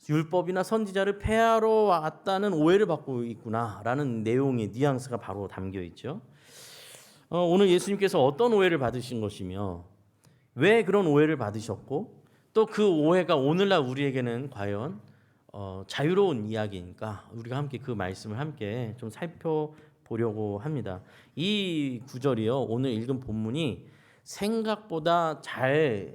율법이나 선지자를 폐하러 왔다는 오해를 받고 있구나라는 내용의 뉘앙스가 바로 담겨 있죠. 오늘 예수님께서 어떤 오해를 받으신 것이며 왜 그런 오해를 받으셨고 또 그 오해가 오늘날 우리에게는 과연 자유로운 이야기니까 우리가 함께 그 말씀을 함께 좀 살펴보려고 합니다. 이 구절이요, 오늘 읽은 본문이 생각보다 잘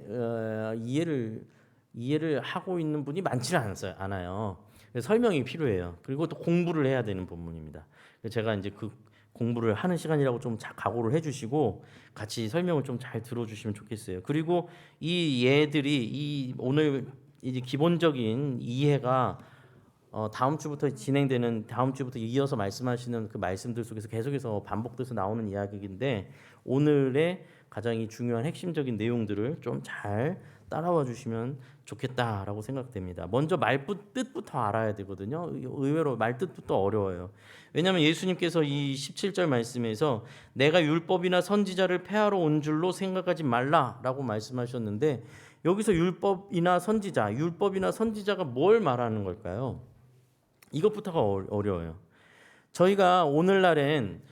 이해를 하고 있는 분이 많지는 않아요. 설명이 필요해요. 그리고 또 공부를 해야 되는 본문입니다. 제가 이제 그 공부를 하는 시간이라고 좀 각오를 해주시고 같이 설명을 좀 잘 들어주시면 좋겠어요. 그리고 이 예들이 오늘 이제 기본적인 이해가 다음 주부터 진행되는, 다음 주부터 이어서 말씀하시는 그 말씀들 속에서 계속해서 반복돼서 나오는 이야기인데 오늘의 가장 중요한 핵심적인 내용들을 좀 잘 따라와 주시면 좋겠다라고 생각됩니다. 먼저 뜻부터 알아야 되거든요. 의외로 말뜻부터 어려워요. 왜냐하면 예수님께서 이 17절 말씀에서 내가 율법이나 선지자를 폐하러 온 줄로 생각하지 말라라고 말씀하셨는데 여기서 율법이나 선지자가 뭘 말하는 걸까요? 이것부터가 어려워요. 저희가 오늘날엔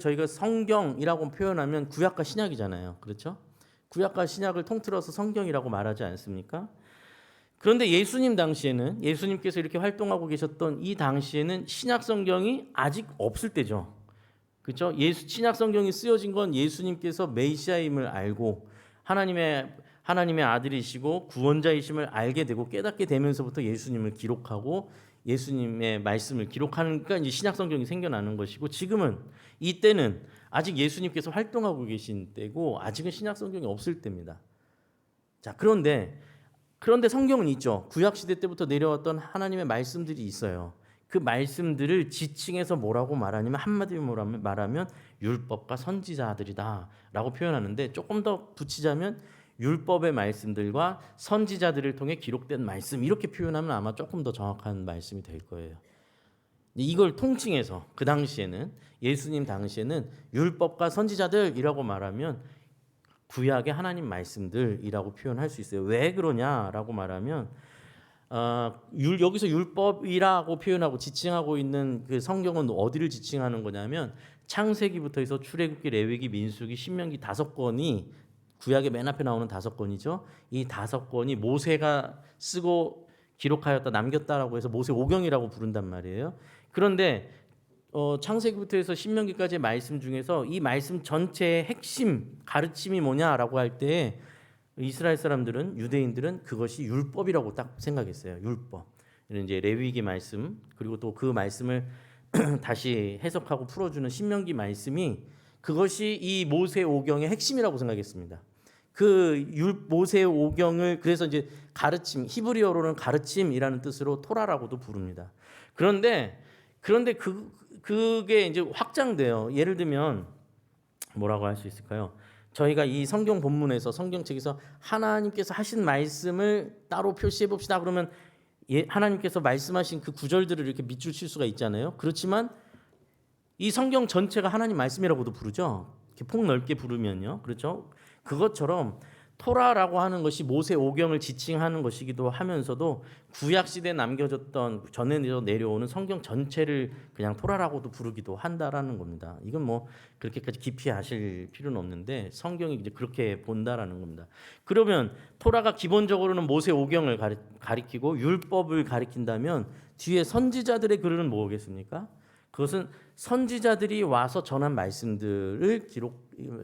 저희가 성경이라고 표현하면 구약과 신약이잖아요. 그렇죠? 구약과 신약을 통틀어서 성경이라고 말하지 않습니까? 그런데 예수님 당시에는, 예수님께서 이렇게 활동하고 계셨던 이 당시에는 신약 성경이 아직 없을 때죠. 그렇죠? 신약 성경이 쓰여진 건 예수님께서 메시아임을 알고 하나님의 아들이시고 구원자이심을 알게 되고 깨닫게 되면서부터 예수님을 기록하고 예수님의 말씀을 기록하니까 이제 신약 성경이 생겨나는 것이고, 지금은 이때는 아직 예수님께서 활동하고 계신 때고 아직은 신약 성경이 없을 때입니다. 자, 그런데 성경은 있죠. 구약 시대 때부터 내려왔던 하나님의 말씀들이 있어요. 그 말씀들을 지칭해서 뭐라고 말하냐면, 한마디로 말하면 율법과 선지자들이다라고 표현하는데, 조금 더 붙이자면 율법의 말씀들과 선지자들을 통해 기록된 말씀, 이렇게 표현하면 아마 조금 더 정확한 말씀이 될 거예요. 이걸 통칭해서 그 당시에는, 예수님 당시에는 율법과 선지자들이라고 말하면 구약의 하나님 말씀들이라고 표현할 수 있어요. 왜 그러냐라고 말하면 여기서 율법이라고 표현하고 지칭하고 있는 그 성경은 어디를 지칭하는 거냐면, 창세기부터 해서 출애굽기, 레위기, 민수기, 신명기 5권이 구약의 맨 앞에 나오는 5권이죠. 이 5권이 모세가 쓰고 기록하였다, 남겼다라고 해서 모세 오경이라고 부른단 말이에요. 그런데 창세기부터 해서 신명기까지의 말씀 중에서 이 말씀 전체의 핵심 가르침이 뭐냐라고 할 때 이스라엘 사람들은, 유대인들은 그것이 율법이라고 딱 생각했어요. 율법. 이제 레위기 말씀, 그리고 또 그 말씀을 다시 해석하고 풀어주는 신명기 말씀이, 그것이 이 모세 오경의 핵심이라고 생각했습니다. 모세 오경을 그래서 이제 가르침, 히브리어로는 가르침이라는 뜻으로 토라라고도 부릅니다. 그런데 그게 이제 확장돼요. 예를 들면 뭐라고 할 수 있을까요? 저희가 이 성경 본문에서, 성경책에서 하나님께서 하신 말씀을 따로 표시해 봅시다. 그러면 하나님께서 말씀하신 그 구절들을 이렇게 밑줄 칠 수가 있잖아요. 그렇지만 이 성경 전체가 하나님 말씀이라고도 부르죠. 이렇게 폭넓게 부르면요. 그렇죠? 그것처럼 토라라고 하는 것이 모세 오경을 지칭하는 것이기도 하면서도 구약 시대에 남겨졌던, 전에 내려오는 성경 전체를 그냥 토라라고도 부르기도 한다라는 겁니다. 이건 뭐 그렇게까지 깊이 아실 필요는 없는데 성경이 이제 그렇게 본다라는 겁니다. 그러면 토라가 기본적으로는 모세 오경을 가리키고 율법을 가리킨다면 뒤에 선지자들의 글은 뭐겠습니까? 그것은 선지자들이 와서 전한 말씀들을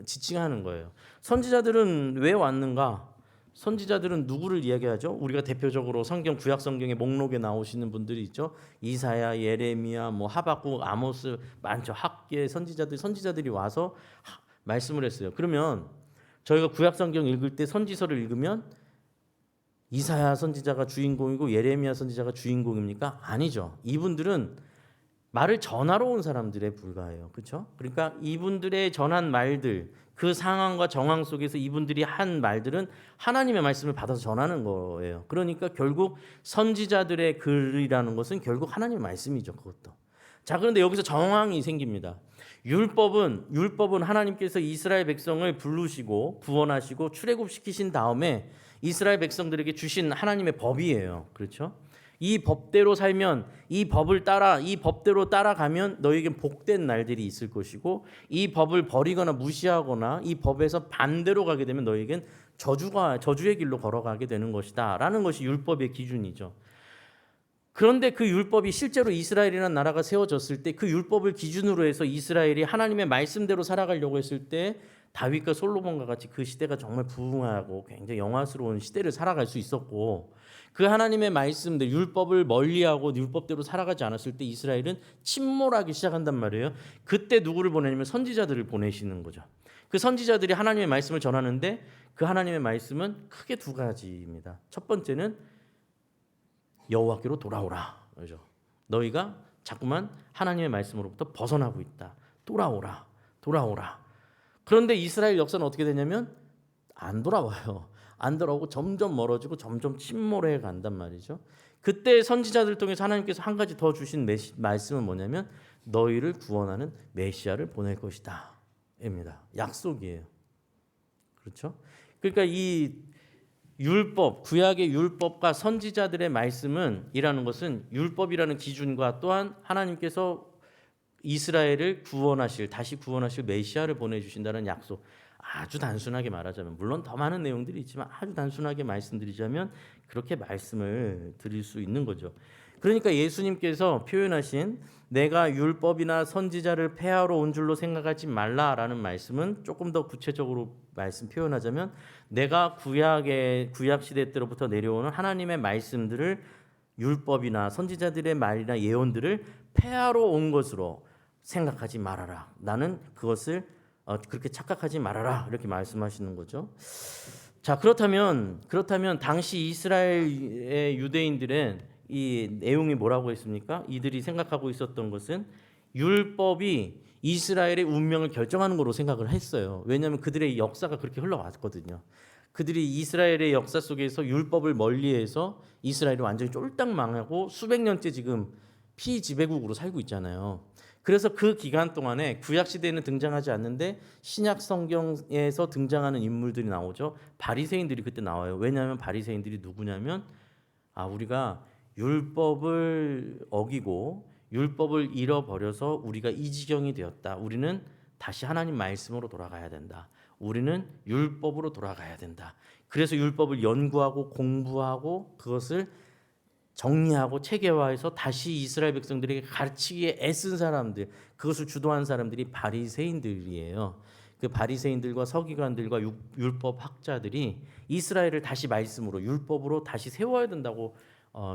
지칭하는 거예요. 선지자들은 왜 왔는가? 선지자들은 누구를 이야기하죠? 우리가 대표적으로 구약 성경의 목록에 나오시는 분들이 있죠. 이사야, 예레미야, 하박국, 아모스, 많죠. 학계 선지자들이 와서 말씀을 했어요. 그러면 저희가 구약 성경 읽을 때 선지서를 읽으면 이사야 선지자가 주인공이고 예레미야 선지자가 주인공입니까? 아니죠. 이분들은 말을 전하러 온 사람들에 불과해요. 그렇죠? 그러니까 이분들의 전한 말들, 그 상황과 정황 속에서 이분들이 한 말들은 하나님의 말씀을 받아서 전하는 거예요. 그러니까 결국 선지자들의 글이라는 것은 결국 하나님의 말씀이죠. 그것도. 자, 그런데 여기서 정황이 생깁니다. 율법은 하나님께서 이스라엘 백성을 부르시고 구원하시고 출애굽시키신 다음에 이스라엘 백성들에게 주신 하나님의 법이에요. 그렇죠? 이 법대로 살면 이 법을 따라 이 법대로 따라가면 너에겐 복된 날들이 있을 것이고 이 법을 버리거나 무시하거나 이 법에서 반대로 가게 되면 너에겐 저주의 길로 걸어가게 되는 것이다라는 것이 율법의 기준이죠. 그런데 그 율법이 실제로 이스라엘이라는 나라가 세워졌을 때 그 율법을 기준으로 해서 이스라엘이 하나님의 말씀대로 살아가려고 했을 때 다윗과 솔로몬과 같이 그 시대가 정말 부흥하고 굉장히 영화스러운 시대를 살아갈 수 있었고 그 하나님의 말씀들 율법을 멀리하고 율법대로 살아가지 않았을 때 이스라엘은 침몰하기 시작한단 말이에요. 그때 누구를 보내냐면 선지자들을 보내시는 거죠. 그 선지자들이 하나님의 말씀을 전하는데 그 하나님의 말씀은 크게 두 가지입니다. 첫 번째는 여호와께로 돌아오라. 그죠? 너희가 자꾸만 하나님의 말씀으로부터 벗어나고 있다. 돌아오라. 돌아오라. 그런데 이스라엘 역사는 어떻게 되냐면 안 돌아와요. 안 돌아오고 점점 멀어지고 점점 침몰해 간단 말이죠. 그때 선지자들 통해서 하나님께서 한 가지 더 주신 말씀은 뭐냐면 너희를 구원하는 메시아를 보낼 것이다. 입니다. 약속이에요. 그렇죠? 그러니까 이 율법, 구약의 율법과 선지자들의 말씀은 이라는 것은 율법이라는 기준과 또한 하나님께서 이스라엘을 다시 구원하실 메시아를 보내주신다는 약속. 아주 단순하게 말하자면 물론 더 많은 내용들이 있지만 아주 단순하게 말씀드리자면 그렇게 말씀을 드릴 수 있는 거죠. 그러니까 예수님께서 표현하신 내가 율법이나 선지자를 폐하러 온 줄로 생각하지 말라라는 말씀은 조금 더 구체적으로 말씀 표현하자면 내가 구약 시대 때로부터 내려오는 하나님의 말씀들을 율법이나 선지자들의 말이나 예언들을 폐하러 온 것으로 생각하지 말아라. 나는 그것을 그렇게 착각하지 말아라. 이렇게 말씀하시는 거죠. 자, 그렇다면 당시 이스라엘의 유대인들은 이 내용이 뭐라고 했습니까? 이들이 생각하고 있었던 것은 율법이 이스라엘의 운명을 결정하는 거로 생각을 했어요. 왜냐하면 그들의 역사가 그렇게 흘러왔거든요. 그들이 이스라엘의 역사 속에서 율법을 멀리해서 이스라엘이 완전히 쫄딱 망하고 수백 년째 지금 피지배국으로 살고 있잖아요. 그래서 그 기간 동안에 구약 시대에는 등장하지 않는데 신약 성경에서 등장하는 인물들이 나오죠. 바리새인들이 그때 나와요. 왜냐하면 바리새인들이 누구냐면 우리가 율법을 어기고 율법을 잃어버려서 우리가 이 지경이 되었다. 우리는 다시 하나님 말씀으로 돌아가야 된다. 우리는 율법으로 돌아가야 된다. 그래서 율법을 연구하고 공부하고 그것을 정리하고 체계화해서 다시 이스라엘 백성들에게 가르치기에 애쓴 사람들, 그것을 주도한 사람들이 바리새인들이에요. 그 바리새인들과 서기관들과 율법 학자들이 이스라엘을 다시 말씀으로 율법으로 다시 세워야 된다고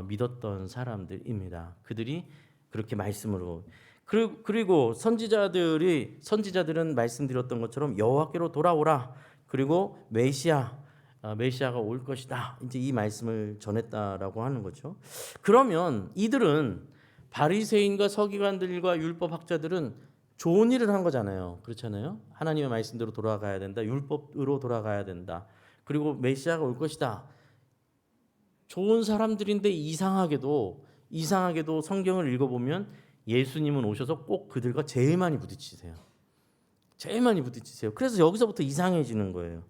믿었던 사람들입니다. 그들이 그렇게 말씀으로 그리고 선지자들은 말씀드렸던 것처럼 여호와께로 돌아오라. 그리고 메시아가 올 것이다. 이제 이 말씀을 전했다라고 하는 거죠. 그러면 이들은 바리새인과 서기관들과 율법 학자들은 좋은 일을 한 거잖아요. 그렇잖아요. 하나님의 말씀대로 돌아가야 된다. 율법으로 돌아가야 된다. 그리고 메시아가 올 것이다. 좋은 사람들인데 이상하게도 성경을 읽어보면 예수님은 오셔서 꼭 그들과 제일 많이 부딪히세요. 그래서 여기서부터 이상해지는 거예요.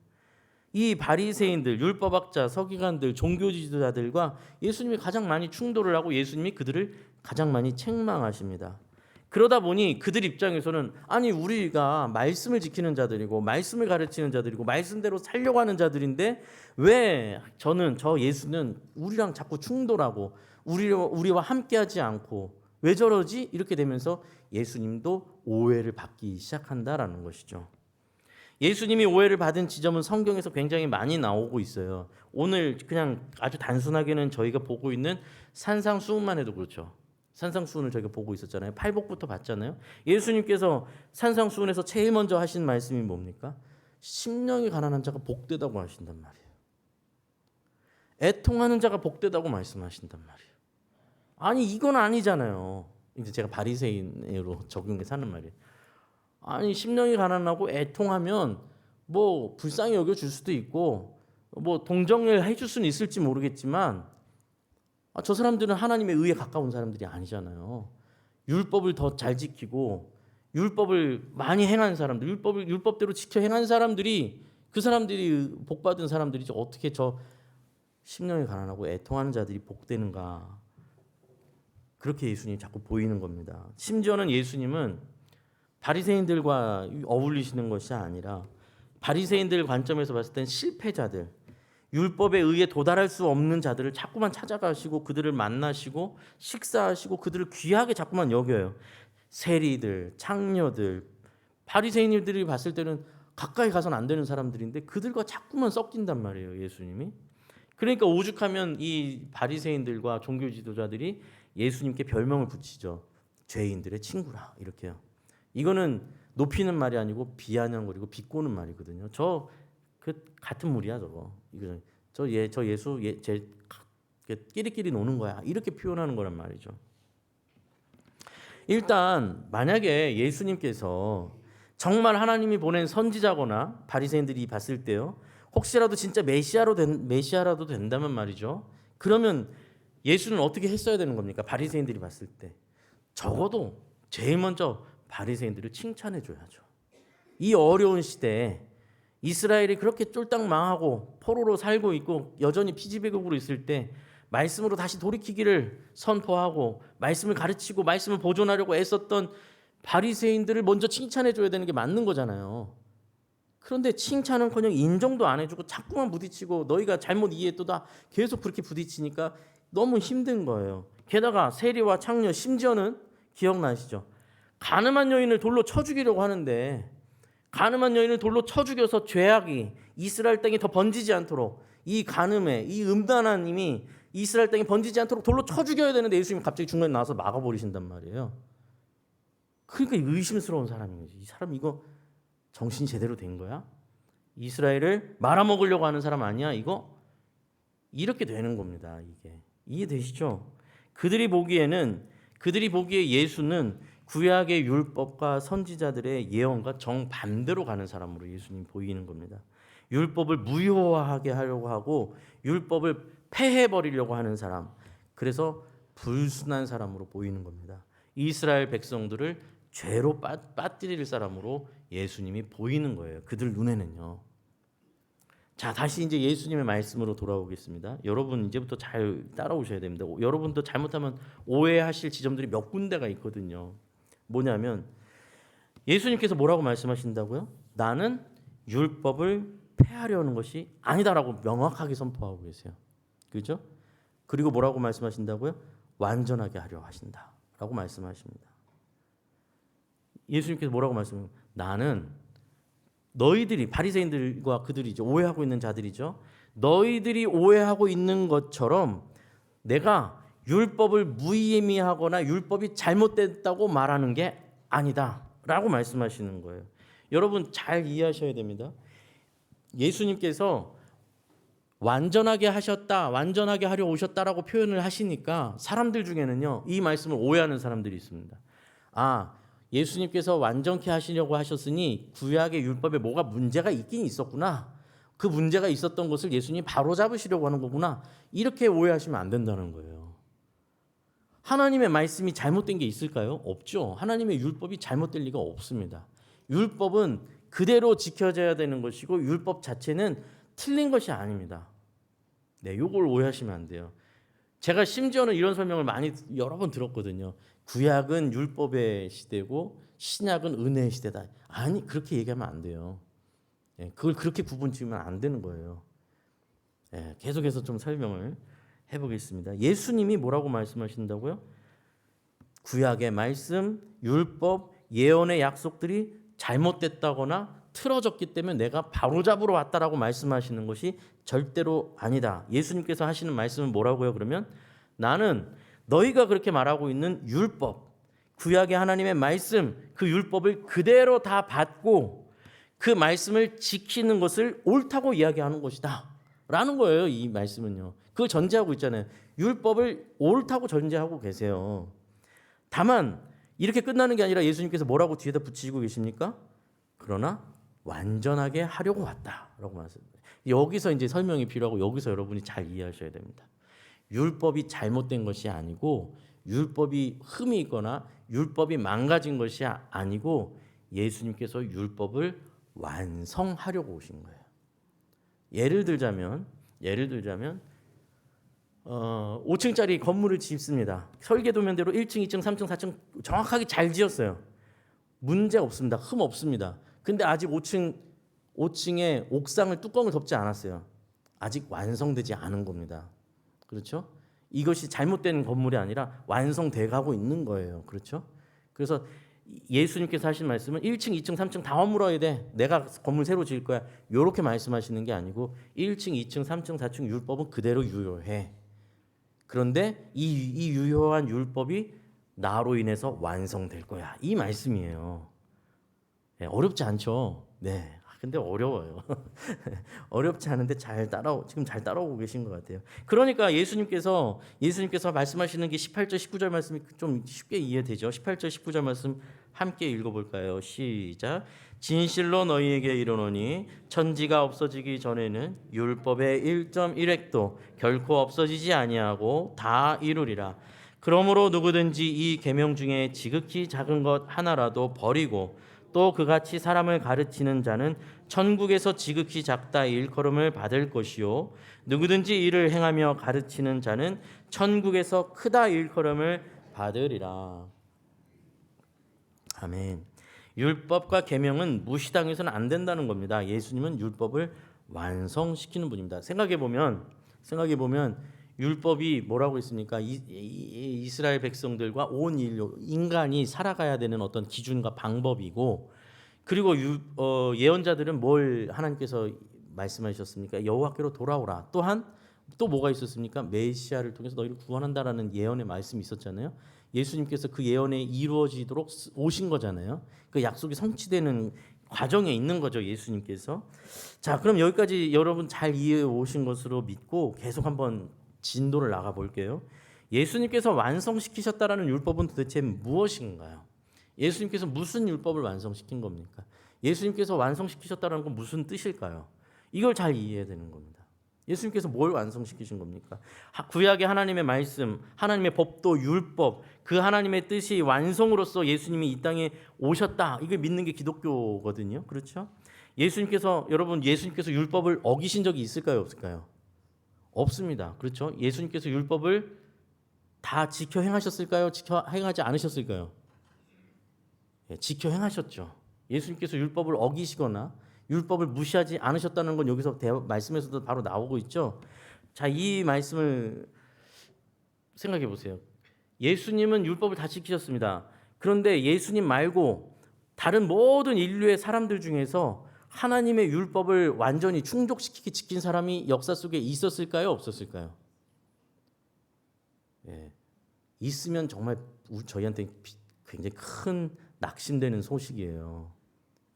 이 바리새인들, 율법학자, 서기관들, 종교 지도자들과 예수님이 가장 많이 충돌을 하고 예수님이 그들을 가장 많이 책망하십니다. 그러다 보니 그들 입장에서는 우리가 말씀을 지키는 자들이고 말씀을 가르치는 자들이고 말씀대로 살려고 하는 자들인데 왜 저 예수는 우리랑 자꾸 충돌하고 우리와 함께하지 않고 왜 저러지? 이렇게 되면서 예수님도 오해를 받기 시작한다라는 것이죠. 예수님이 오해를 받은 지점은 성경에서 굉장히 많이 나오고 있어요. 오늘 그냥 아주 단순하게는 저희가 보고 있는 산상수훈만 해도 그렇죠. 산상수훈을 저희가 보고 있었잖아요. 팔복부터 봤잖아요. 예수님께서 산상수훈에서 제일 먼저 하신 말씀이 뭡니까? 심령이 가난한 자가 복되다고 하신단 말이에요. 애통하는 자가 복되다고 말씀하신단 말이에요. 이건 아니잖아요. 이제 제가 바리새인으로 적용해서 하는 말이에요. 심령이 가난하고 애통하면 뭐 불쌍히 여겨줄 수도 있고 뭐 동정을 해줄 수는 있을지 모르겠지만 저 사람들은 하나님의 의에 가까운 사람들이 아니잖아요. 율법을 더 잘 지키고 율법을 많이 행한 사람들, 율법대로 지켜 행한 사람들이 그 사람들이 복받은 사람들이지 어떻게 저 심령이 가난하고 애통하는 자들이 복되는가? 그렇게 예수님이 자꾸 보이는 겁니다. 심지어는 예수님은 바리새인들과 어울리시는 것이 아니라 바리새인들 관점에서 봤을 땐 실패자들, 율법에 의해 도달할 수 없는 자들을 자꾸만 찾아가시고 그들을 만나시고 식사하시고 그들을 귀하게 자꾸만 여겨요. 세리들, 창녀들, 바리새인들이 봤을 때는 가까이 가서는 안 되는 사람들인데 그들과 자꾸만 섞인단 말이에요, 예수님이. 그러니까 오죽하면 이 바리새인들과 종교 지도자들이 예수님께 별명을 붙이죠. 죄인들의 친구라 이렇게요. 이거는 높이는 말이 아니고 비아냥거리고 비꼬는 말이거든요. 저 그 같은 무리야 저거. 이거 저 예수 제 끼리끼리 노는 거야. 이렇게 표현하는 거란 말이죠. 일단 만약에 예수님께서 정말 하나님이 보낸 선지자거나 바리새인들이 봤을 때요. 혹시라도 진짜 메시아라도 된다면 말이죠. 그러면 예수는 어떻게 했어야 되는 겁니까? 바리새인들이 봤을 때 적어도 제일 먼저 바리새인들을 칭찬해 줘야죠. 이 어려운 시대에 이스라엘이 그렇게 쫄딱 망하고 포로로 살고 있고 여전히 피지배국으로 있을 때 말씀으로 다시 돌이키기를 선포하고 말씀을 가르치고 말씀을 보존하려고 애썼던 바리새인들을 먼저 칭찬해 줘야 되는 게 맞는 거잖아요. 그런데 칭찬은커녕 인정도 안 해주고 자꾸만 부딪히고 너희가 잘못 이해했도다 계속 그렇게 부딪히니까 너무 힘든 거예요. 게다가 세리와 창녀 심지어는 기억나시죠? 가늠한 여인을 돌로 쳐 죽이려고 하는데 가늠한 여인을 돌로 쳐 죽여서 죄악이 이스라엘 땅에 더 번지지 않도록 이 간음에 이 음란한 힘이 이스라엘 땅에 번지지 않도록 돌로 쳐 죽여야 되는데 예수님이 갑자기 중간에 나와서 막아버리신단 말이에요. 그러니까 의심스러운 사람인 거지. 이 사람 이거 정신 제대로 된 거야? 이스라엘을 말아먹으려고 하는 사람 아니야 이거? 이렇게 되는 겁니다. 이게 이해되시죠? 그들이 보기에 예수는 구약의 율법과 선지자들의 예언과 정반대로 가는 사람으로 예수님 보이는 겁니다. 율법을 무효화하게 하려고 하고 율법을 폐해버리려고 하는 사람, 그래서 불순한 사람으로 보이는 겁니다. 이스라엘 백성들을 죄로 빠뜨릴 사람으로 예수님이 보이는 거예요. 그들 눈에는요. 자, 다시 이제 예수님의 말씀으로 돌아오겠습니다. 여러분 이제부터 잘 따라오셔야 됩니다. 여러분도 잘못하면 오해하실 지점들이 몇 군데가 있거든요. 뭐냐면 예수님께서 뭐라고 말씀하신다고요? 나는 율법을 폐하려는 것이 아니다라고 명확하게 선포하고 계세요. 그렇죠? 그리고 뭐라고 말씀하신다고요? 완전하게 하려 하신다라고 말씀하십니다. 예수님께서 뭐라고 말씀해요? 나는 너희들이 바리새인들과 그들이죠. 오해하고 있는 자들이죠. 너희들이 오해하고 있는 것처럼 내가 율법을 무의미하거나 율법이 잘못됐다고 말하는 게 아니다라고 말씀하시는 거예요. 여러분 잘 이해하셔야 됩니다. 예수님께서 완전하게 하셨다, 완전하게 하려 오셨다라고 표현을 하시니까 사람들 중에는요, 이 말씀을 오해하는 사람들이 있습니다. 아, 예수님께서 완전케 하시려고 하셨으니 구약의 율법에 뭐가 문제가 있긴 있었구나. 그 문제가 있었던 것을 예수님이 바로 잡으시려고 하는 거구나. 이렇게 오해하시면 안 된다는 거예요. 하나님의 말씀이 잘못된 게 있을까요? 없죠. 하나님의 율법이 잘못될 리가 없습니다. 율법은 그대로 지켜져야 되는 것이고 율법 자체는 틀린 것이 아닙니다. 네, 이걸 오해하시면 안 돼요. 제가 심지어는 이런 설명을 많이 여러 번 들었거든요. 구약은 율법의 시대고 신약은 은혜의 시대다. 아니, 그렇게 얘기하면 안 돼요. 네, 그걸 그렇게 구분 지으면 안 되는 거예요. 네, 계속해서 좀 설명을 해보겠습니다. 예수님이 뭐라고 말씀하신다고요? 구약의 말씀, 율법, 예언의 약속들이 잘못됐다거나 틀어졌기 때문에 내가 바로잡으러 왔다라고 말씀하시는 것이 절대로 아니다. 예수님께서 하시는 말씀은 뭐라고요? 그러면 나는 너희가 그렇게 말하고 있는 율법, 구약의 하나님의 말씀, 그 율법을 그대로 다 받고 그 말씀을 지키는 것을 옳다고 이야기하는 것이다 라는 거예요. 이 말씀은요. 그걸 전제하고 있잖아요. 율법을 옳다고 전제하고 계세요. 다만 이렇게 끝나는 게 아니라 예수님께서 뭐라고 뒤에다 붙이고 계십니까? 그러나 완전하게 하려고 왔다라고 말씀합니다. 여기서 이제 설명이 필요하고 여기서 여러분이 잘 이해하셔야 됩니다. 율법이 잘못된 것이 아니고 율법이 흠이 있거나 율법이 망가진 것이 아니고 예수님께서 율법을 완성하려고 오신 거예요. 예를 들자면 5층짜리 건물을 짓습니다. 설계도면대로 1층, 2층, 3층, 4층 정확하게 잘 지었어요. 문제 없습니다. 흠 없습니다. 근데 아직 5층에 옥상을 뚜껑을 덮지 않았어요. 아직 완성되지 않은 겁니다. 그렇죠? 이것이 잘못된 건물이 아니라 완성돼 가고 있는 거예요. 그렇죠? 그래서 예수님께서 하신 말씀은 1층, 2층, 3층 다 허물어야 돼. 내가 건물 새로 지을 거야. 이렇게 말씀하시는 게 아니고 1층, 2층, 3층, 4층 율법은 그대로 유효해. 그런데 이 유효한 율법이 나로 인해서 완성될 거야. 이 말씀이에요. 네, 어렵지 않죠? 네. 근데 어려워요. 어렵지 않은데 지금 잘 따라오고 계신 것 같아요. 그러니까 예수님께서 말씀하시는 게 18절 19절 말씀이 좀 쉽게 이해되죠. 18절 19절 말씀 함께 읽어볼까요? 시작. 진실로 너희에게 이르노니 천지가 없어지기 전에는 율법의 1.1획도 결코 없어지지 아니하고 다 이루리라. 그러므로 누구든지 이 계명 중에 지극히 작은 것 하나라도 버리고 또 그같이 사람을 가르치는 자는 천국에서 지극히 작다 일컬음을 받을 것이요 누구든지 이를 행하며 가르치는 자는 천국에서 크다 일컬음을 받으리라. 아멘. 율법과 계명은 무시당해서는 안 된다는 겁니다. 예수님은 율법을 완성시키는 분입니다. 생각해 보면 율법이 뭐라고 있습니까? 이스라엘 백성들과 온 인류 인간이 살아가야 되는 어떤 기준과 방법이고, 그리고 예언자들은 뭘 하나님께서 말씀하셨습니까? 여호와께로 돌아오라. 또한 또 뭐가 있었습니까? 메시아를 통해서 너희를 구원한다라는 예언의 말씀이 있었잖아요. 예수님께서 그 예언에 이루어지도록 오신 거잖아요. 그 약속이 성취되는 과정에 있는 거죠, 예수님께서. 자, 그럼 여기까지 여러분 잘 이해해 오신 것으로 믿고 계속 한번 진도를 나가 볼게요. 예수님께서 완성시키셨다라는 율법은 도대체 무엇인가요? 예수님께서 무슨 율법을 완성시킨 겁니까? 예수님께서 완성시키셨다는 건 무슨 뜻일까요? 이걸 잘 이해해야 되는 겁니다. 예수님께서 뭘 완성시키신 겁니까? 구약의 하나님의 말씀, 하나님의 법도 율법, 그 하나님의 뜻이 완성으로서 예수님이 이 땅에 오셨다. 이걸 믿는 게 기독교거든요. 그렇죠? 여러분 예수님께서 율법을 어기신 적이 있을까요? 없을까요? 없습니다. 그렇죠? 예수님께서 율법을 다 지켜 행하셨을까요? 지켜 행하지 않으셨을까요? 지켜 행하셨죠. 예수님께서 율법을 어기시거나 율법을 무시하지 않으셨다는 건 여기서 말씀에서도 바로 나오고 있죠. 자, 이 말씀을 생각해 보세요. 예수님은 율법을 다 지키셨습니다. 그런데 예수님 말고 다른 모든 인류의 사람들 중에서 하나님의 율법을 완전히 충족시키게 지킨 사람이 역사 속에 있었을까요? 없었을까요? 있으면 정말 저희한테 굉장히 큰 낙심되는 소식이에요.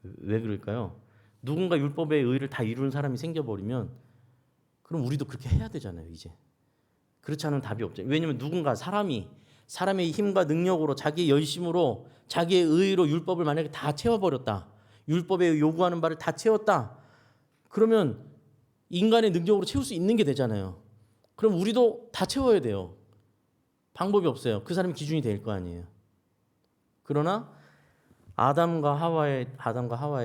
왜 그럴까요? 누군가 율법의 의를 다 이루는 사람이 생겨버리면 그럼 우리도 그렇게 해야 되잖아요. 이제 그렇지 않으면 답이 없죠. 왜냐하면 누군가 사람의 힘과 능력으로 자기의 열심으로 자기의 의로 율법을 만약에 다 채워버렸다. 율법에 요구하는 바를 다 채웠다. 그러면 인간의 능력으로 채울 수 있는 게 되잖아요. 그럼 우리도 다 채워야 돼요. 방법이 없어요. 그 사람이 기준이 될 거 아니에요. 그러나 아담과 하와의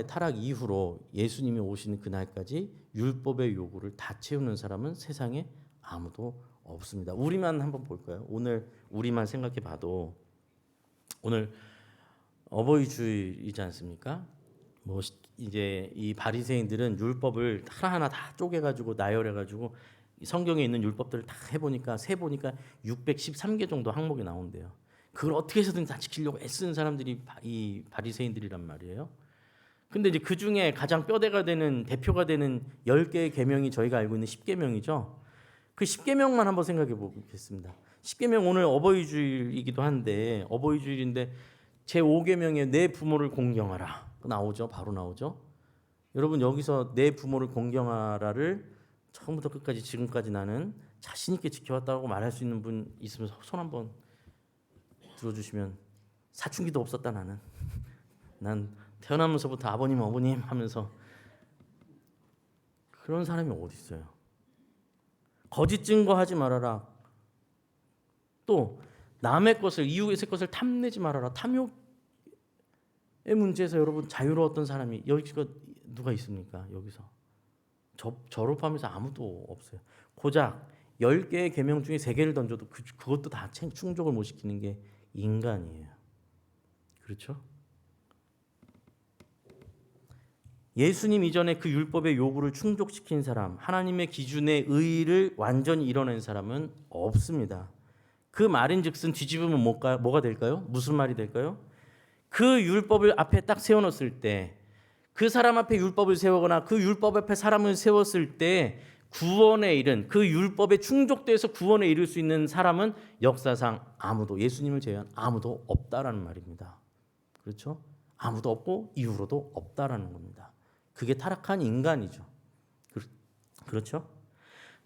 타락 이후로 예수님이 오시는 그날까지 율법의 요구를 다 채우는 사람은 세상에 아무도 없습니다. 우리만 한번 볼까요? 오늘 우리만 생각해 봐도 오늘 어버이 주일이지 않습니까? 이제 이 바리새인들은 율법을 하나하나 다 쪼개가지고 나열해가지고 성경에 있는 율법들을 다 해보니까 613개 정도 항목이 나온대요. 그걸 어떻게 해서든 다 지키려고 애쓰는 사람들이 이 바리새인들이란 말이에요. 근데 이제 그 중에 가장 뼈대가 되는 대표가 되는 10개의 계명이 저희가 알고 있는 10계명이죠. 그 10계명만 한번 생각해 보겠습니다. 10계명 오늘 어버이 주일이기도 한데 어버이 주일인데 제 5계명에 내 부모를 공경하라. 나오죠. 바로 나오죠. 여러분 여기서 내 부모를 공경하라를 처음부터 끝까지 지금까지 나는 자신 있게 지켜왔다고 말할 수 있는 분 있으면 손 한번 들어주시면. 사춘기도 없었다 나는. 난 태어나면서부터 아버님 어머님 하면서. 그런 사람이 어디 있어요? 거짓 증거하지 말아라. 또 남의 것을 이웃의 것을 탐내지 말아라. 탐욕의 문제에서 여러분 자유로웠던 사람이 여기가 누가 있습니까? 여기서 졸업하면서 아무도 없어요. 고작 10개의 계명 중에 3개를 던져도 그것도 다 충족을 못 시키는 게 인간이에요. 그렇죠? 예수님 이전에 그 율법의 요구를 충족시킨 사람, 하나님의 기준의 의의를 완전히 이뤄낸 사람은 없습니다. 그 말인즉슨 뒤집으면 뭐가 될까요? 무슨 말이 될까요? 그 율법을 앞에 딱 세워놓았을 때, 그 사람 앞에 율법을 세우거나 그 율법 앞에 사람을 세웠을 때 구원에 이른, 그 율법에 충족돼서 구원에 이를 수 있는 사람은 역사상 아무도, 예수님을 제외한 아무도 없다라는 말입니다. 그렇죠? 아무도 없고 이후로도 없다라는 겁니다. 그게 타락한 인간이죠. 그렇죠?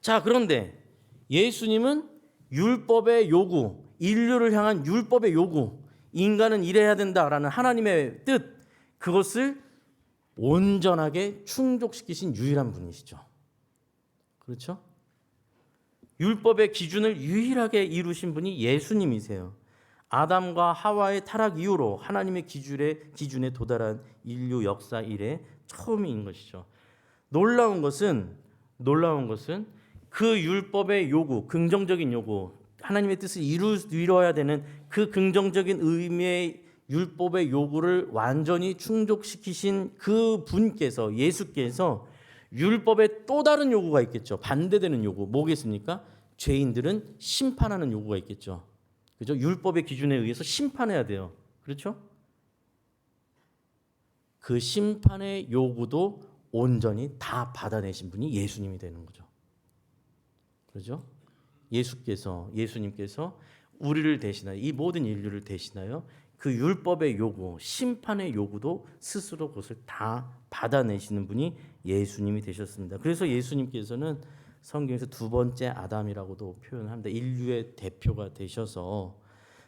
자, 그런데 예수님은 율법의 요구, 인류를 향한 율법의 요구, 인간은 이래야 된다라는 하나님의 뜻, 그것을 온전하게 충족시키신 유일한 분이시죠. 그렇죠? 율법의 기준을 유일하게 이루신 분이 예수님이세요. 아담과 하와의 타락 이후로 하나님의 기준에 도달한 인류 역사 이래 처음인 것이죠. 놀라운 것은 그 율법의 요구, 긍정적인 요구, 하나님의 뜻을 이루어야 되는 그 긍정적인 의미의 율법의 요구를 완전히 충족시키신 그 분께서, 예수께서 율법에 또 다른 요구가 있겠죠. 반대되는 요구. 뭐겠습니까? 죄인들은 심판하는 요구가 있겠죠. 그죠? 율법의 기준에 의해서 심판해야 돼요. 그렇죠? 그 심판의 요구도 온전히 다 받아내신 분이 예수님이 되는 거죠. 그렇죠? 예수님께서 우리를 대신하여, 이 모든 인류를 대신하여 그 율법의 요구, 심판의 요구도 스스로 그것을 다 받아내시는 분이 예수님이 되셨습니다. 그래서 예수님께서는 성경에서 두 번째 아담이라고도 표현합니다. 인류의 대표가 되셔서,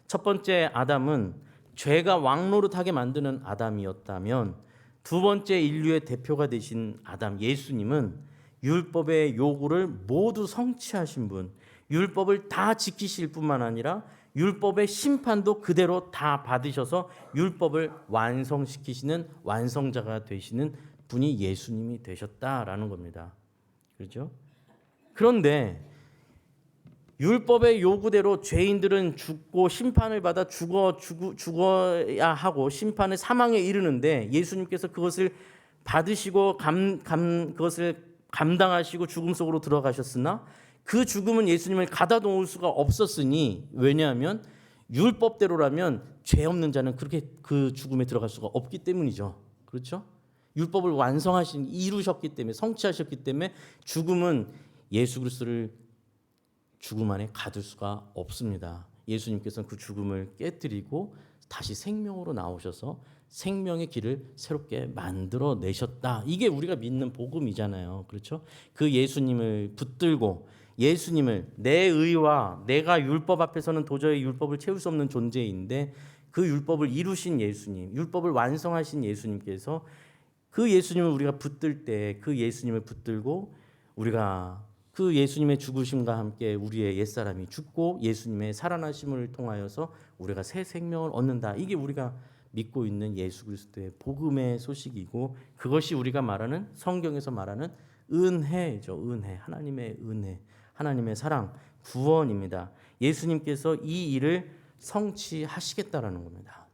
첫 번째 아담은 죄가 왕노릇하게 만드는 아담이었다면, 두 번째 인류의 대표가 되신 아담 예수님은 율법의 요구를 모두 성취하신 분, 율법을 다 지키실 뿐만 아니라 율법의 심판도 그대로 다 받으셔서 율법을 완성시키시는 완성자가 되시는 분이 예수님이 되셨다라는 겁니다. 그렇죠? 그런데 율법의 요구대로 죄인들은 죽고 심판을 받아 죽어야 하고 심판의 사망에 이르는데, 예수님께서 그것을 받으시고 그것을 감당하시고 죽음 속으로 들어가셨으나 그 죽음은 예수님을 가다 놓을 수가 없었으니, 왜냐하면 율법대로라면 죄 없는 자는 그렇게 그 죽음에 들어갈 수가 없기 때문이죠. 그렇죠? 율법을 이루셨기 때문에, 성취하셨기 때문에 죽음은 예수 그리스도를 죽음 안에 가둘 수가 없습니다. 예수님께서는 그 죽음을 깨뜨리고 다시 생명으로 나오셔서 생명의 길을 새롭게 만들어 내셨다. 이게 우리가 믿는 복음이잖아요. 그렇죠? 그 예수님을 붙들고, 예수님을, 내 의와 내가 율법 앞에서는 도저히 율법을 채울 수 없는 존재인데 그 율법을 이루신 예수님, 율법을 완성하신 예수님께서, 그 예수님을 우리가 붙들 때, 그 예수님을 붙들고 우리가 그 예수님의 죽으심과 함께 우리의 옛사람이 죽고 예수님의 살아나심을 통하여서 우리가 새 생명을 얻는다. 이게 우리가 믿고 있는 예수 그리스도의 복음의 소식이고, 그것이 우리가 말하는, 성경에서 말하는 은혜죠. 은혜, 하나님의 은혜, 하나님의 사랑, 구원입니다. 예수님께서 이 일을 성취하시겠다라는 겁니다.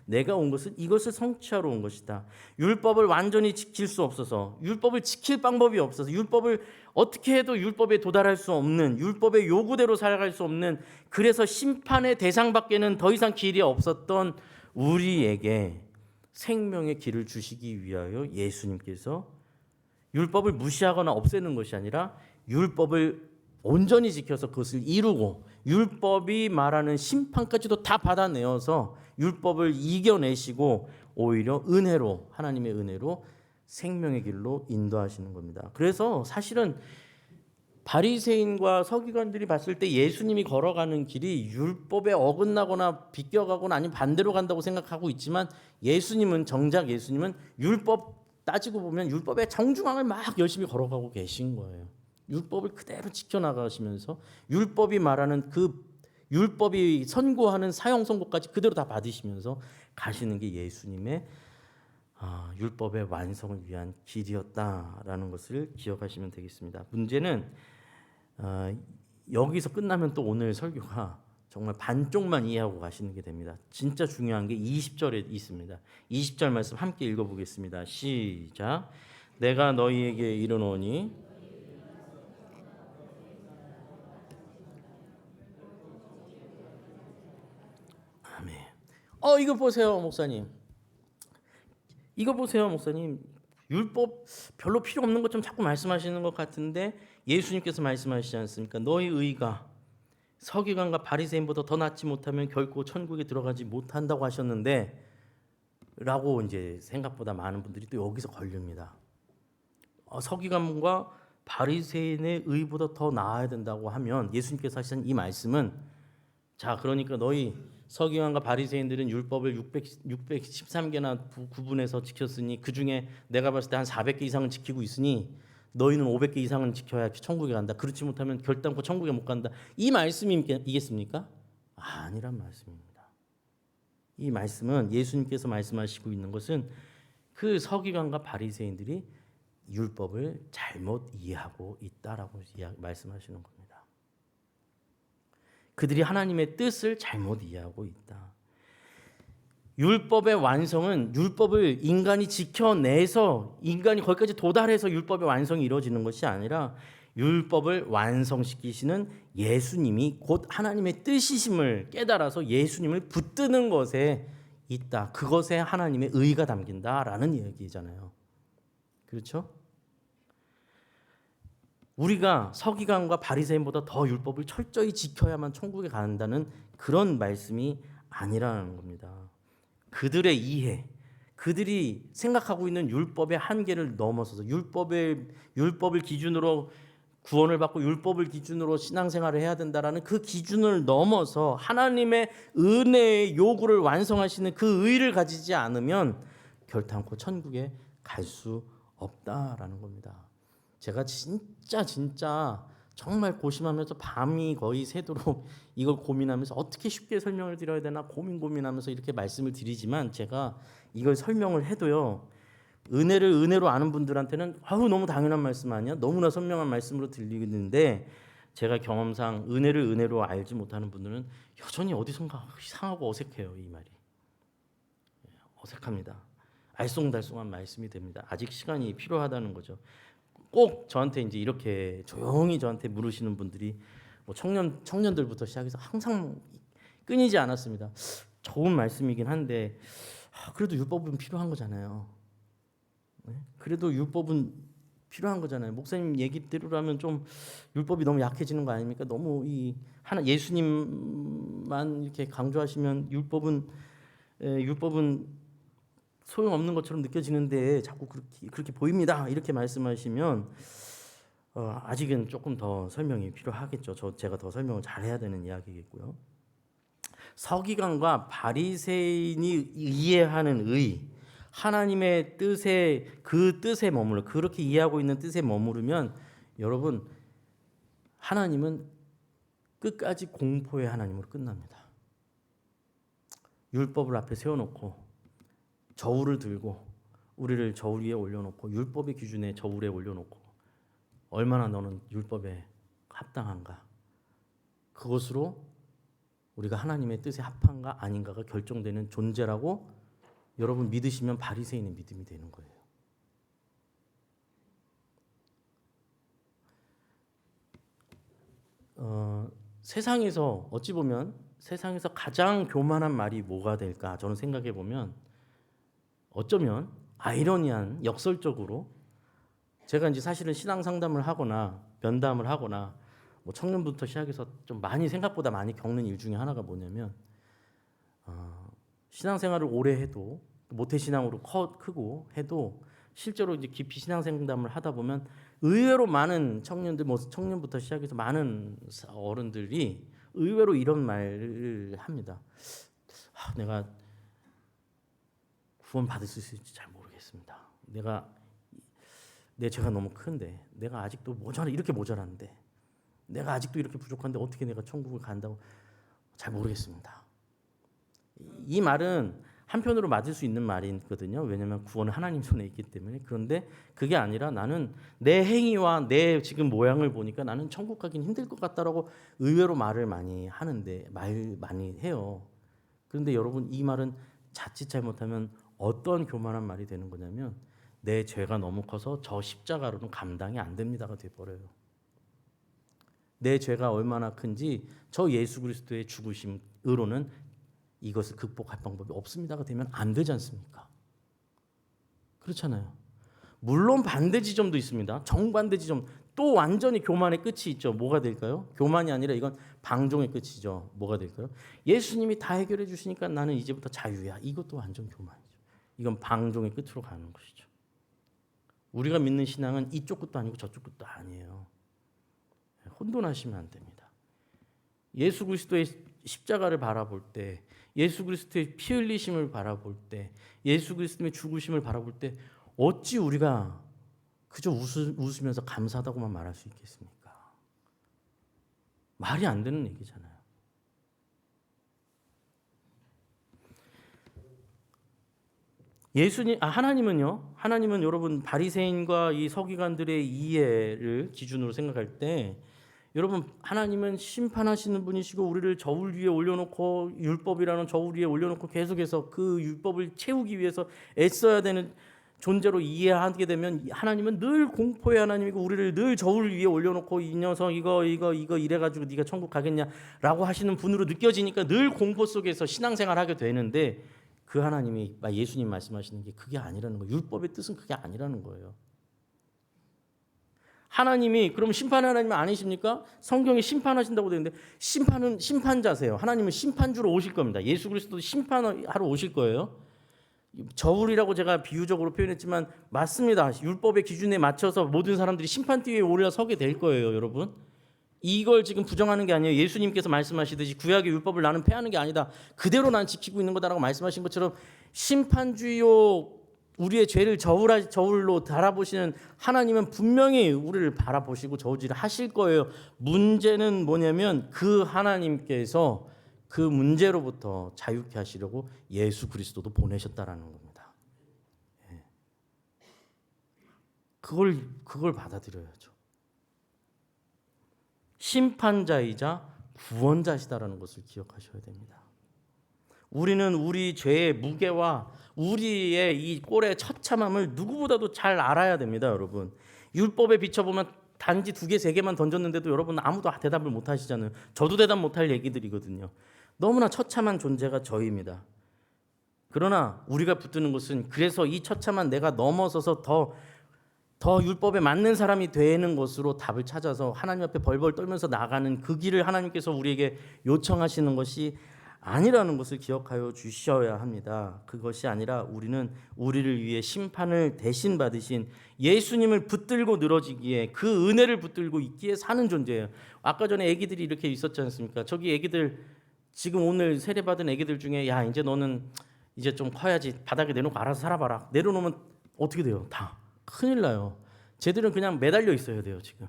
내가 온 것은 이것을 성취하러 온 것이다. 율법을 완전히 지킬 수 없어서, 율법을 지킬 방법이 없어서, 율법을 어떻게 해도 율법에 도달할 수 없는, 율법의 요구대로 살아갈 수 없는, 그래서 심판의 대상밖에는 더 이상 길이 없었던 우리에게 생명의 길을 주시기 위하여 예수님께서 율법을 무시하거나 없애는 것이 아니라 율법을 온전히 지켜서 그것을 이루고 율법이 말하는 심판까지도 다 받아내어서 율법을 이겨내시고 오히려 은혜로, 하나님의 은혜로 생명의 길로 인도하시는 겁니다. 그래서 사실은 바리새인과 서기관들이 봤을 때 예수님이 걸어가는 길이 율법에 어긋나거나 비껴가거나 아니면 반대로 간다고 생각하고 있지만, 정작 예수님은 율법 따지고 보면 율법의 정중앙을 막 열심히 걸어가고 계신 거예요. 율법을 그대로 지켜나가시면서 율법이 말하는 그 율법이 선고하는 사형 선고까지 그대로 다 받으시면서 가시는 게 예수님의 율법의 완성을 위한 길이었다라는 것을 기억하시면 되겠습니다. 문제는 여기서 끝나면 또 오늘 설교가 정말 반쪽만 이해하고 가시는 게 됩니다. 진짜 중요한 게 20절에 있습니다. 20절 말씀 함께 읽어보겠습니다. 시작. 내가 너희에게 이르노니 아멘. 이거 보세요, 목사님. 이거 보세요, 목사님. 율법 별로 필요 없는 것 좀 자꾸 말씀하시는 것 같은데 예수님께서 말씀하시지 않습니까? 너희 의가 서기관과 바리새인보다 더 낫지 못하면 결코 천국에 들어가지 못한다고 하셨는데 라고 이제 생각보다 많은 분들이 또 여기서 걸립니다. 서기관과 바리새인의 의보다 더 나아야 된다고 하면 예수님께서 하신 이 말씀은 자, 그러니까 너희 서기관과 바리새인들은 율법을 613개나 구분해서 지켰으니 그 중에 내가 봤을 때 한 400개 이상은 지키고 있으니 너희는 500개 이상은 지켜야 천국에 간다. 그렇지 못하면 결단코 천국에 못 간다. 이 말씀이겠습니까? 아니란 말씀입니다. 이 말씀은 예수님께서 말씀하시고 있는 것은 그 서기관과 바리새인들이 율법을 잘못 이해하고 있다라고 말씀하시는 겁니다. 그들이 하나님의 뜻을 잘못 이해하고 있다. 율법의 완성은 율법을 인간이 지켜내서 인간이 거기까지 도달해서 율법의 완성이 이루어지는 것이 아니라 율법을 완성시키시는 예수님이 곧 하나님의 뜻이심을 깨달아서 예수님을 붙드는 것에 있다. 그것에 하나님의 의가 담긴다라는 얘기잖아요. 그렇죠? 우리가 서기관과 바리새인보다 더 율법을 철저히 지켜야만 천국에 간다는 그런 말씀이 아니라는 겁니다. 그들의 이해, 그들이 생각하고 있는 율법의 한계를 넘어서서 율법을 기준으로 구원을 받고 율법을 기준으로 신앙생활을 해야 된다라는 그 기준을 넘어서 하나님의 은혜의 요구를 완성하시는 그 의를 가지지 않으면 결단코 천국에 갈 수 없다라는 겁니다. 제가 진짜 정말 고심하면서 밤이 거의 새도록 이걸 고민하면서 어떻게 쉽게 설명을 드려야 되나 고민하면서 이렇게 말씀을 드리지만 제가 이걸 설명을 해도요. 은혜를 은혜로 아는 분들한테는 너무 당연한 말씀 아니야? 너무나 선명한 말씀으로 들리는데 제가 경험상 은혜를 은혜로 알지 못하는 분들은 여전히 어디선가 이상하고 어색해요. 이 말이. 어색합니다. 알쏭달쏭한 말씀이 됩니다. 아직 시간이 필요하다는 거죠. 꼭 저한테 이제 이렇게 조용히 저한테 물으시는 분들이 뭐 청년들부터 시작해서 항상 끊이지 않았습니다. 좋은 말씀이긴 한데 그래도 율법은 필요한 거잖아요. 그래도 율법은 필요한 거잖아요. 목사님 얘기대로라면 좀 율법이 너무 약해지는 거 아닙니까? 너무 이 하나 예수님만 이렇게 강조하시면 율법은 소용없는 것처럼 느껴지는데 자꾸 그렇게 보입니다. 이렇게 말씀하시면 아직은 조금 더 설명이 필요하겠죠. 제가 더 설명을 잘해야 되는 이야기겠고요. 서기관과 바리새인이 이해하는 의, 하나님의 그 뜻에 머물러 그렇게 이해하고 있는 뜻에 머무르면 여러분 하나님은 끝까지 공포의 하나님으로 끝납니다. 율법을 앞에 세워놓고 저울을 들고 우리를 저울 위에 올려놓고 율법의 기준에 저울에 올려놓고 얼마나 너는 율법에 합당한가 그것으로 우리가 하나님의 뜻에 합한가 아닌가가 결정되는 존재라고 여러분 믿으시면 바리새인의 믿음이 되는 거예요. 세상에서 어찌 보면 세상에서 가장 교만한 말이 뭐가 될까 저는 생각해 보면 어쩌면 아이러니한 역설적으로 제가 이제 사실은 신앙 상담을 하거나 면담을 하거나 뭐 청년부터 시작해서 좀 생각보다 많이 겪는 일 중에 하나가 뭐냐면 신앙생활을 오래 해도 모태신앙으로 크고 해도 실제로 이제 깊이 신앙 상담을 하다 보면 의외로 많은 청년부터 시작해서 많은 어른들이 의외로 이런 말을 합니다. 내가 구원 받을 수 있을지 잘 모르겠습니다. 내 죄가 너무 큰데 내가 아직도 이렇게 모자란데 내가 아직도 이렇게 부족한데 어떻게 내가 천국을 간다고 잘 모르겠습니다. 이 말은 한편으로 맞을 수 있는 말이거든요. 왜냐하면 구원은 하나님 손에 있기 때문에. 그런데 그게 아니라 나는 내 행위와 내 지금 모양을 보니까 나는 천국 가긴 힘들 것 같다라고 의외로 말을 많이 하는데 말 많이 해요. 그런데 여러분 이 말은 자칫 잘못하면 어떤 교만한 말이 되는 거냐면 내 죄가 너무 커서 저 십자가로는 감당이 안 됩니다가 돼버려요. 내 죄가 얼마나 큰지 저 예수 그리스도의 죽으심으로는 이것을 극복할 방법이 없습니다가 되면 안 되지 않습니까? 그렇잖아요. 물론 반대 지점도 있습니다. 정반대 지점. 또 완전히 교만의 끝이 있죠. 뭐가 될까요? 교만이 아니라 이건 방종의 끝이죠. 뭐가 될까요? 예수님이 다 해결해 주시니까 나는 이제부터 자유야. 이것도 완전 교만이죠. 이건 방종의 끝으로 가는 것이죠. 우리가 믿는 신앙은 이쪽 끝도 아니고 저쪽 끝도 아니에요. 혼돈하시면 안 됩니다. 예수 그리스도의 십자가를 바라볼 때, 예수 그리스도의 피 흘리심을 바라볼 때, 예수 그리스도의 죽으심을 바라볼 때 어찌 우리가 그저 웃으면서 감사하다고만 말할 수 있겠습니까? 말이 안 되는 얘기잖아요. 하나님은 여러분 바리새인과 이 서기관들의 이해를 기준으로 생각할 때 여러분 하나님은 심판하시는 분이시고 우리를 저울 위에 올려놓고 율법이라는 저울 위에 올려놓고 계속해서 그 율법을 채우기 위해서 애써야 되는 존재로 이해하게 되면 하나님은 늘 공포의 하나님이고 우리를 늘 저울 위에 올려놓고 이 녀석 이거 이래가지고 네가 천국 가겠냐라고 하시는 분으로 느껴지니까 늘 공포 속에서 신앙생활하게 되는데 그 하나님이 예수님 말씀하시는 게 그게 아니라는 거예요. 율법의 뜻은 그게 아니라는 거예요. 하나님이 그럼 심판의 하나님은 아니십니까? 성경에 심판하신다고 되는데 심판은 심판자세요. 하나님은 심판주로 오실 겁니다. 예수 그리스도도 심판하러 오실 거예요. 저울이라고 제가 비유적으로 표현했지만 맞습니다. 율법의 기준에 맞춰서 모든 사람들이 심판대 위에 올라서게 될 거예요, 여러분. 이걸 지금 부정하는 게 아니에요. 예수님께서 말씀하시듯이 구약의 율법을 나는 폐하는 게 아니다. 그대로 난 지키고 있는 거다라고 말씀하신 것처럼 심판주요 우리의 죄를 저울로 달아보시는 하나님은 분명히 우리를 바라보시고 저울질을 하실 거예요. 문제는 뭐냐면 그 하나님께서 그 문제로부터 자유케 하시려고 예수 그리스도도 보내셨다라는 겁니다. 그걸 받아들여야죠. 심판자이자 구원자시다라는 것을 기억하셔야 됩니다. 우리는 우리 죄의 무게와 우리의 이 꼴의 처참함을 누구보다도 잘 알아야 됩니다, 여러분. 율법에 비춰보면 단지 2개, 3개만 던졌는데도 여러분 아무도 대답을 못 하시잖아요. 저도 대답 못할 얘기들이거든요. 너무나 처참한 존재가 저희입니다. 그러나 우리가 붙드는 것은 그래서 이 처참한 내가 넘어서서 더 율법에 맞는 사람이 되는 것으로 답을 찾아서 하나님 앞에 벌벌 떨면서 나가는 그 길을 하나님께서 우리에게 요청하시는 것이 아니라는 것을 기억하여 주셔야 합니다. 그것이 아니라 우리는 우리를 위해 심판을 대신 받으신 예수님을 붙들고 늘어지기에 그 은혜를 붙들고 있기에 사는 존재예요. 아까 전에 애기들이 이렇게 있었지 않습니까? 저기 애기들 지금 오늘 세례받은 애기들 중에 야 이제 너는 이제 좀 커야지 바닥에 내놓고 알아서 살아봐라. 내려놓으면 어떻게 돼요? 다 큰일 나요. 쟤들은 그냥 매달려 있어야 돼요. 지금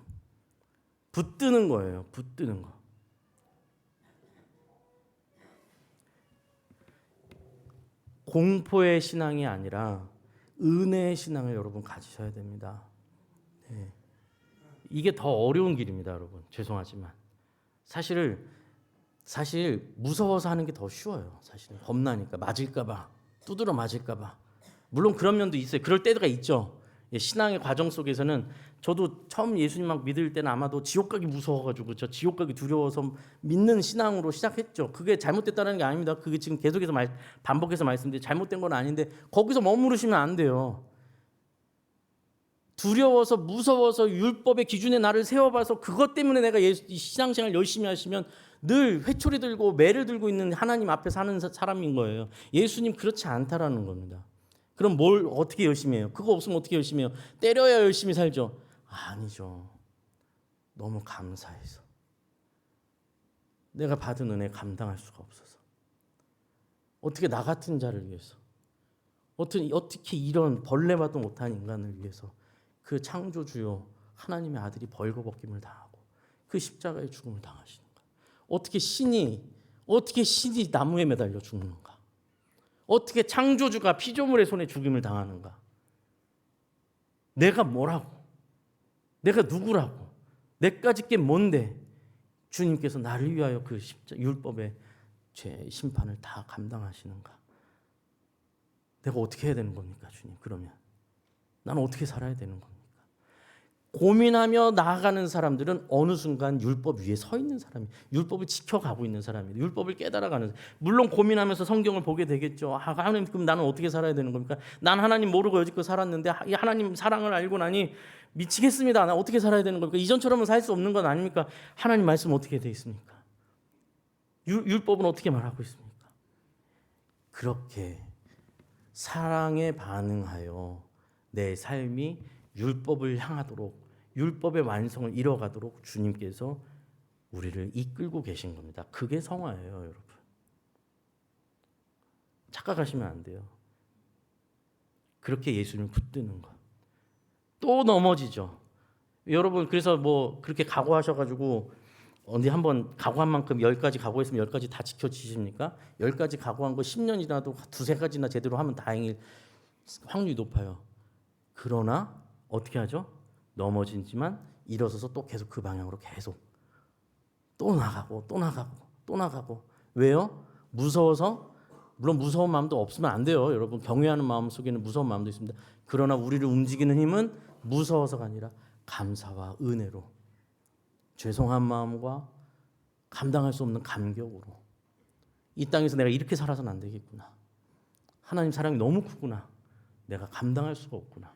붙드는 거예요. 붙드는 거. 공포의 신앙이 아니라 은혜의 신앙을 여러분 가지셔야 됩니다. 네. 이게 더 어려운 길입니다, 여러분. 죄송하지만 사실 무서워서 하는 게 더 쉬워요. 사실은 겁나니까 맞을까봐, 두드러 맞을까봐. 물론 그런 면도 있어요. 그럴 때가 있죠. 신앙의 과정 속에서는 저도 처음 예수님 막 믿을 때는 아마도 지옥 가기 무서워가지고 저 지옥 가기 두려워서 믿는 신앙으로 시작했죠. 그게 잘못됐다는 게 아닙니다. 그게 지금 계속해서 반복해서 말씀드리는데 잘못된 건 아닌데 거기서 머무르시면 안 돼요. 두려워서 무서워서 율법의 기준에 나를 세워봐서 그것 때문에 내가 이 신앙생활 열심히 하시면 늘 회초리 들고 매를 들고 있는 하나님 앞에 사는 사람인 거예요. 예수님 그렇지 않다라는 겁니다. 그럼 뭘 어떻게 열심히 해요? 그거 없으면 어떻게 열심히 해요? 때려야 열심히 살죠. 아니죠. 너무 감사해서 내가 받은 은혜 감당할 수가 없어서 어떻게 나 같은 자를 위해서 어떻게 이런 벌레마도 못한 인간을 위해서 그 창조주요 하나님의 아들이 벌거벗김을 당하고 그 십자가의 죽음을 당하시는가? 어떻게 신이 나무에 매달려 죽는가? 어떻게 창조주가 피조물의 손에 죽임을 당하는가? 내가 뭐라고? 내가 누구라고? 내까짓 게 뭔데? 주님께서 나를 위하여 그 율법의 죄 심판을 다 감당하시는가? 내가 어떻게 해야 되는 겁니까, 주님? 그러면 나는 어떻게 살아야 되는 겁니까? 고민하며 나아가는 사람들은 어느 순간 율법 위에 서 있는 사람이, 율법을 지켜가고 있는 사람이에요. 율법을 깨달아가는 사람. 물론 고민하면서 성경을 보게 되겠죠. 하나님, 그럼 나는 어떻게 살아야 되는 겁니까? 난 하나님 모르고 여지껏 살았는데 이 하나님 사랑을 알고 나니 미치겠습니다. 나 어떻게 살아야 되는 겁니까? 이전처럼은 살 수 없는 건 아닙니까? 하나님 말씀 어떻게 되어 있습니까? 율법은 어떻게 말하고 있습니까? 그렇게 사랑에 반응하여 내 삶이 율법을 향하도록, 율법의 완성을 이뤄가도록 주님께서 우리를 이끌고 계신 겁니다. 그게 성화예요, 여러분. 착각하시면 안 돼요. 그렇게 예수님을 붙드는 것. 또 넘어지죠. 여러분, 그래서 뭐 그렇게 각오하셔가지고 어디 한번 각오한 만큼 10가지 각오했으면 10가지 다 지켜지십니까? 10가지 각오한 거 10년 지나도 두세 가지나 제대로 하면 다행일 확률이 높아요. 그러나 어떻게 하죠? 넘어지지만 일어서서 또 계속 그 방향으로 계속 또 나가고 또 나가고 또 나가고. 왜요? 무서워서. 물론 무서운 마음도 없으면 안 돼요. 여러분, 경외하는 마음 속에는 무서운 마음도 있습니다. 그러나 우리를 움직이는 힘은 무서워서가 아니라 감사와 은혜로, 죄송한 마음과 감당할 수 없는 감격으로, 이 땅에서 내가 이렇게 살아서는 안 되겠구나, 하나님 사랑이 너무 크구나, 내가 감당할 수가 없구나.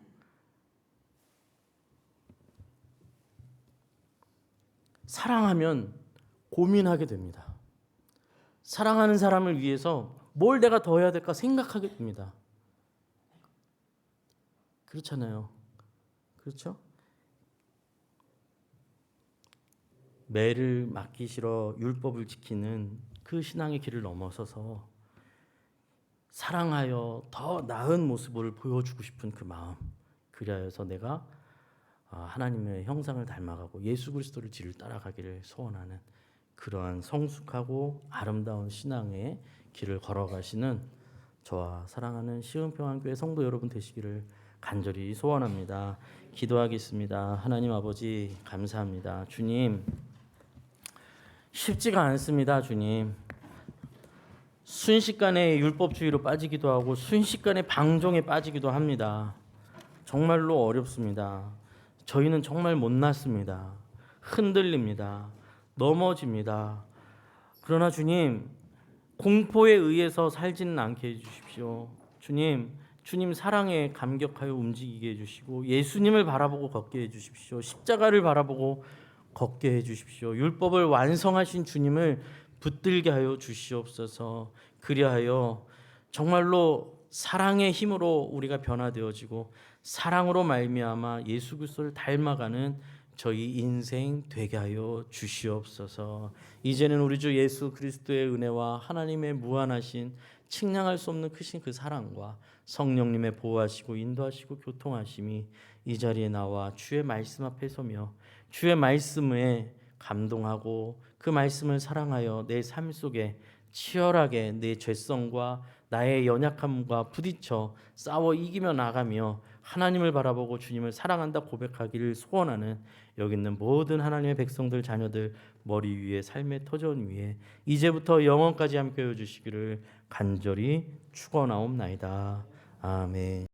사랑하면 고민하게 됩니다. 사랑하는 사람을 위해서 뭘 내가 더 해야 될까 생각하게 됩니다. 그렇잖아요. 그렇죠? 매를 맞기 싫어 율법을 지키는 그 신앙의 길을 넘어서서 사랑하여 더 나은 모습을 보여주고 싶은 그 마음, 그리하여서 내가 하나님의 형상을 닮아가고 예수 그리스도를 뒤를 따라가기를 소원하는 그러한 성숙하고 아름다운 신앙의 길을 걸어가시는 저와 사랑하는 시흥평안교회 성도 여러분 되시기를 간절히 소원합니다. 기도하겠습니다. 하나님 아버지, 감사합니다. 주님, 쉽지가 않습니다. 주님, 순식간에 율법주의로 빠지기도 하고 순식간에 방종에 빠지기도 합니다. 정말로 어렵습니다. 저희는 정말 못났습니다. 흔들립니다. 넘어집니다. 그러나 주님, 공포에 의해서 살지는 않게 해주십시오. 주님 사랑에 감격하여 움직이게 해주시고 예수님을 바라보고 걷게 해주십시오. 십자가를 바라보고 걷게 해주십시오. 율법을 완성하신 주님을 붙들게 하여 주시옵소서. 그리하여 정말로 사랑의 힘으로 우리가 변화되어지고 사랑으로 말미암아 예수 그리스도를 닮아가는 저희 인생 되게 하여 주시옵소서. 이제는 우리 주 예수 그리스도의 은혜와 하나님의 무한하신 측량할 수 없는 크신 그 사랑과 성령님의 보호하시고 인도하시고 교통하심이 이 자리에 나와 주의 말씀 앞에 서며 주의 말씀에 감동하고 그 말씀을 사랑하여 내 삶 속에 치열하게 내 죄성과 나의 연약함과 부딪혀 싸워 이기며 나가며 하나님을 바라보고 주님을 사랑한다 고백하기를 소원하는 여기 있는 모든 하나님의 백성들 자녀들 머리 위에 삶의 터전 위에 이제부터 영원까지 함께해 주시기를 간절히 축원하옵나이다. 아멘.